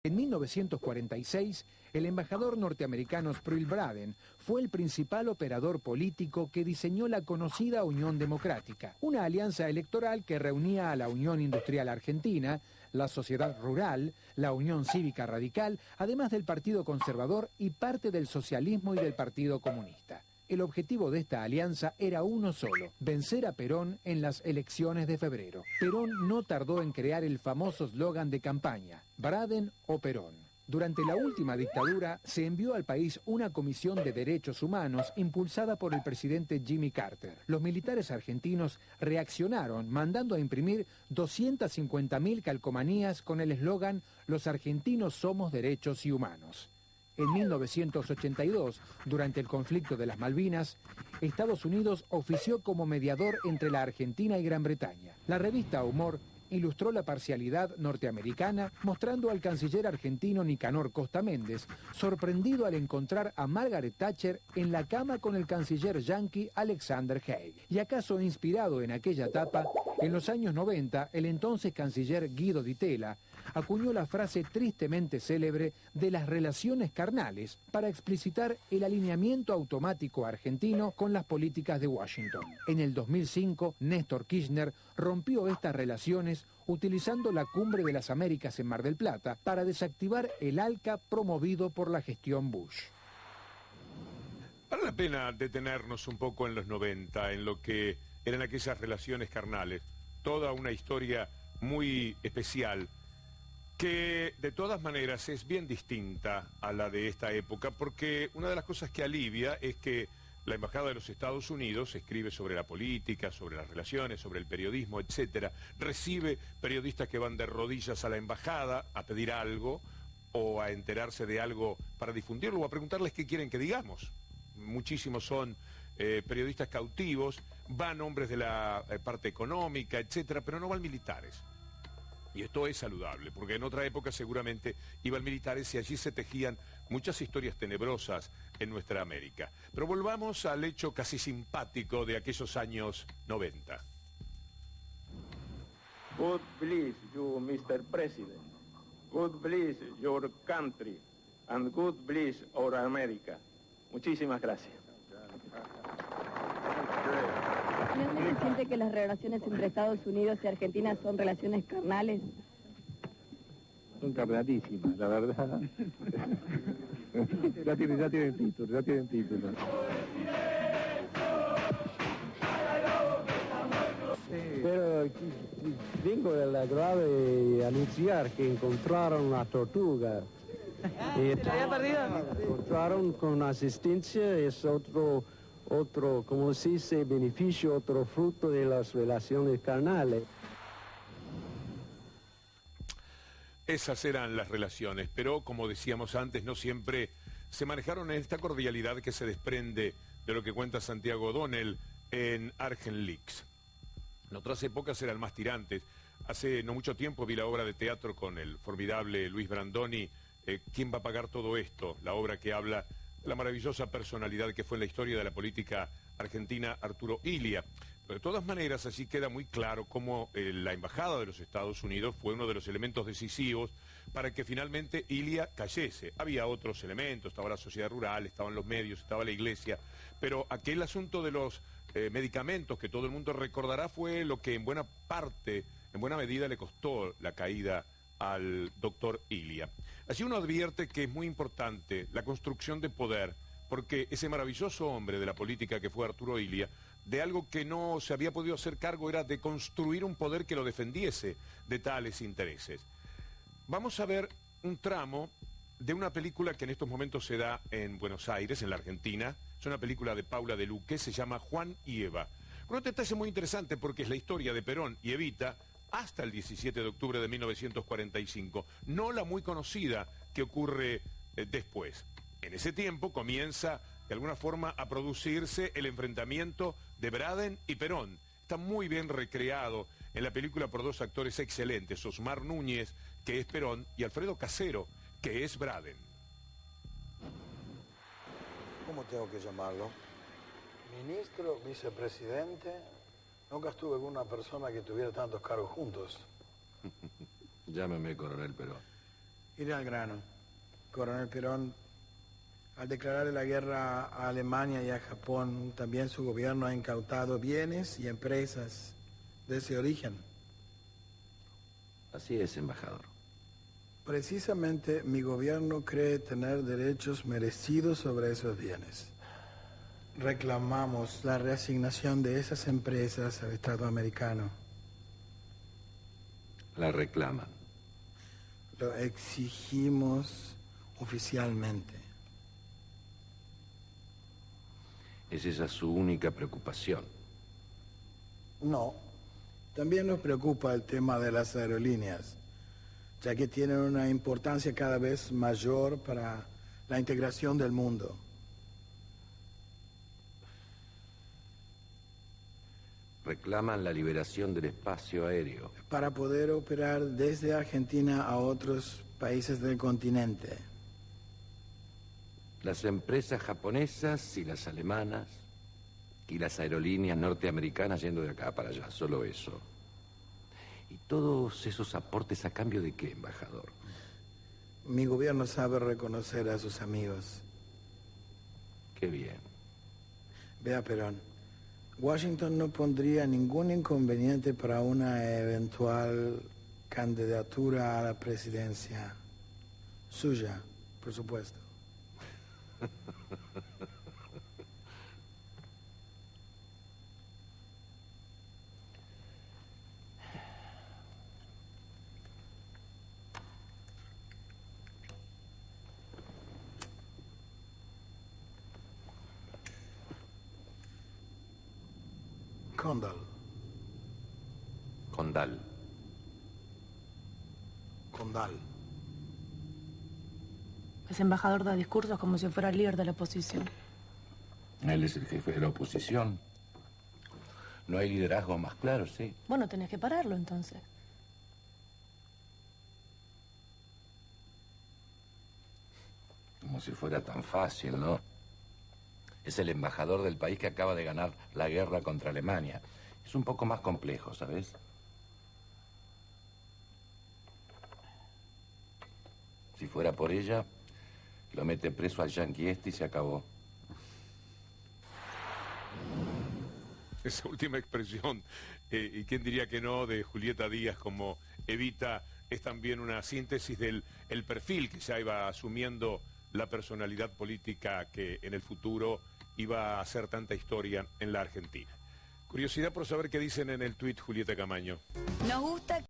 En 1946, el embajador norteamericano Sproul Braden fue el principal operador político que diseñó la conocida Unión Democrática, una alianza electoral que reunía a la Unión Industrial Argentina, la Sociedad Rural, la Unión Cívica Radical, además del Partido Conservador y parte del socialismo y del Partido Comunista. El objetivo de esta alianza era uno solo: vencer a Perón en las elecciones de febrero. Perón no tardó en crear el famoso eslogan de campaña, Braden o Perón. Durante la última dictadura se envió al país una comisión de derechos humanos impulsada por el presidente Jimmy Carter. Los militares argentinos reaccionaron mandando a imprimir 250.000 calcomanías con el eslogan «Los argentinos somos derechos y humanos». En 1982, durante el conflicto de las Malvinas, Estados Unidos ofició como mediador entre la Argentina y Gran Bretaña. La revista Humor ilustró la parcialidad norteamericana, mostrando al canciller argentino Nicanor Costa Méndez sorprendido al encontrar a Margaret Thatcher en la cama con el canciller yanqui Alexander Haig. Y acaso inspirado en aquella etapa, en los años 90, el entonces canciller Guido Di Tella acuñó la frase tristemente célebre de las relaciones carnales para explicitar el alineamiento automático argentino con las políticas de Washington. En el 2005, Néstor Kirchner rompió estas relaciones utilizando la Cumbre de las Américas en Mar del Plata para desactivar el ALCA promovido por la gestión Bush. Vale la pena detenernos un poco en los 90, en lo que eran aquellas relaciones carnales, toda una historia muy especial, que de todas maneras es bien distinta a la de esta época, porque una de las cosas que alivia es que la Embajada de los Estados Unidos escribe sobre la política, sobre las relaciones, sobre el periodismo, etcétera. Recibe periodistas que van de rodillas a la embajada a pedir algo o a enterarse de algo para difundirlo o a preguntarles qué quieren que digamos. Muchísimos son periodistas cautivos, van hombres de la parte económica, etcétera, pero no van militares. Y esto es saludable, porque en otra época seguramente iban militares y allí se tejían muchas historias tenebrosas en nuestra América. Pero volvamos al hecho casi simpático de aquellos años 90. God bless you, Mr. President. God bless your country. And God bless our America. Muchísimas gracias. ¿Finalmente siente que las relaciones entre Estados Unidos y Argentina son relaciones carnales? Son carnalísimas, la verdad. ya tienen título. Pero vengo de la grave anunciar que encontraron una tortuga. ¿Se la había perdido? Encontraron con asistencia, es otro, como se dice, beneficio, otro fruto de las relaciones carnales. Esas eran las relaciones, pero como decíamos antes, no siempre se manejaron en esta cordialidad que se desprende de lo que cuenta Santiago O'Donnell en Argent Leaks. En otras épocas eran más tirantes. Hace no mucho tiempo vi la obra de teatro con el formidable Luis Brandoni, ¿Quién va a pagar todo esto?, la obra que habla de la maravillosa personalidad que fue en la historia de la política argentina Arturo Illia. Pero de todas maneras, así queda muy claro cómo la Embajada de los Estados Unidos fue uno de los elementos decisivos para que finalmente Illia cayese. Había otros elementos, estaba la sociedad rural, estaban los medios, estaba la iglesia, pero aquel asunto de los medicamentos que todo el mundo recordará fue lo que en buena parte, en buena medida le costó la caída al doctor Illia. Así uno advierte que es muy importante la construcción de poder, porque ese maravilloso hombre de la política que fue Arturo Illia, de algo que no se había podido hacer cargo era de construir un poder que lo defendiese de tales intereses. Vamos a ver un tramo de una película que en estos momentos se da en Buenos Aires, en la Argentina. Es una película de Paula de Luque, se llama Juan y Eva. Con un detalle muy interesante porque es la historia de Perón y Evita hasta el 17 de octubre de 1945, no la muy conocida que ocurre después. En ese tiempo comienza de alguna forma a producirse el enfrentamiento de Braden y Perón. Está muy bien recreado en la película por dos actores excelentes, Osmar Núñez, que es Perón, y Alfredo Casero, que es Braden. ¿Cómo tengo que llamarlo? ¿Ministro? ¿Vicepresidente? Nunca estuve con una persona que tuviera tantos cargos juntos. Llámeme Coronel Perón. Iré al grano. Coronel Perón, al declarar la guerra a Alemania y a Japón, también su gobierno ha incautado bienes y empresas de ese origen. Así es, embajador. Precisamente mi gobierno cree tener derechos merecidos sobre esos bienes. Reclamamos la reasignación de esas empresas al Estado americano. La reclaman. Lo exigimos oficialmente. ¿Es esa su única preocupación? No. También nos preocupa el tema de las aerolíneas, ya que tienen una importancia cada vez mayor para la integración del mundo. Reclaman la liberación del espacio aéreo. Para poder operar desde Argentina a otros países del continente. Las empresas japonesas y las alemanas y las aerolíneas norteamericanas yendo de acá para allá, solo eso. ¿Y todos esos aportes a cambio de qué, embajador? Mi gobierno sabe reconocer a sus amigos. Qué bien. Vea, Perón, Washington no pondría ningún inconveniente para una eventual candidatura a la presidencia. Suya, por supuesto. Condal. Condal. Condal. Ese embajador da discursos como si fuera el líder de la oposición. Él es el jefe de la oposición. No hay liderazgo más claro, sí. Bueno, tenés que pararlo entonces. Como si fuera tan fácil, ¿no? Es el embajador del país que acaba de ganar la guerra contra Alemania. Es un poco más complejo, ¿sabes? Si fuera por ella, lo mete preso al yanqui este y se acabó. Esa última expresión, y quién diría que no, de Julieta Díaz como Evita, es también una síntesis del el perfil que ya iba asumiendo la personalidad política que en el futuro iba a hacer tanta historia en la Argentina. Curiosidad por saber qué dicen en el tuit Julieta Camaño. Nos gusta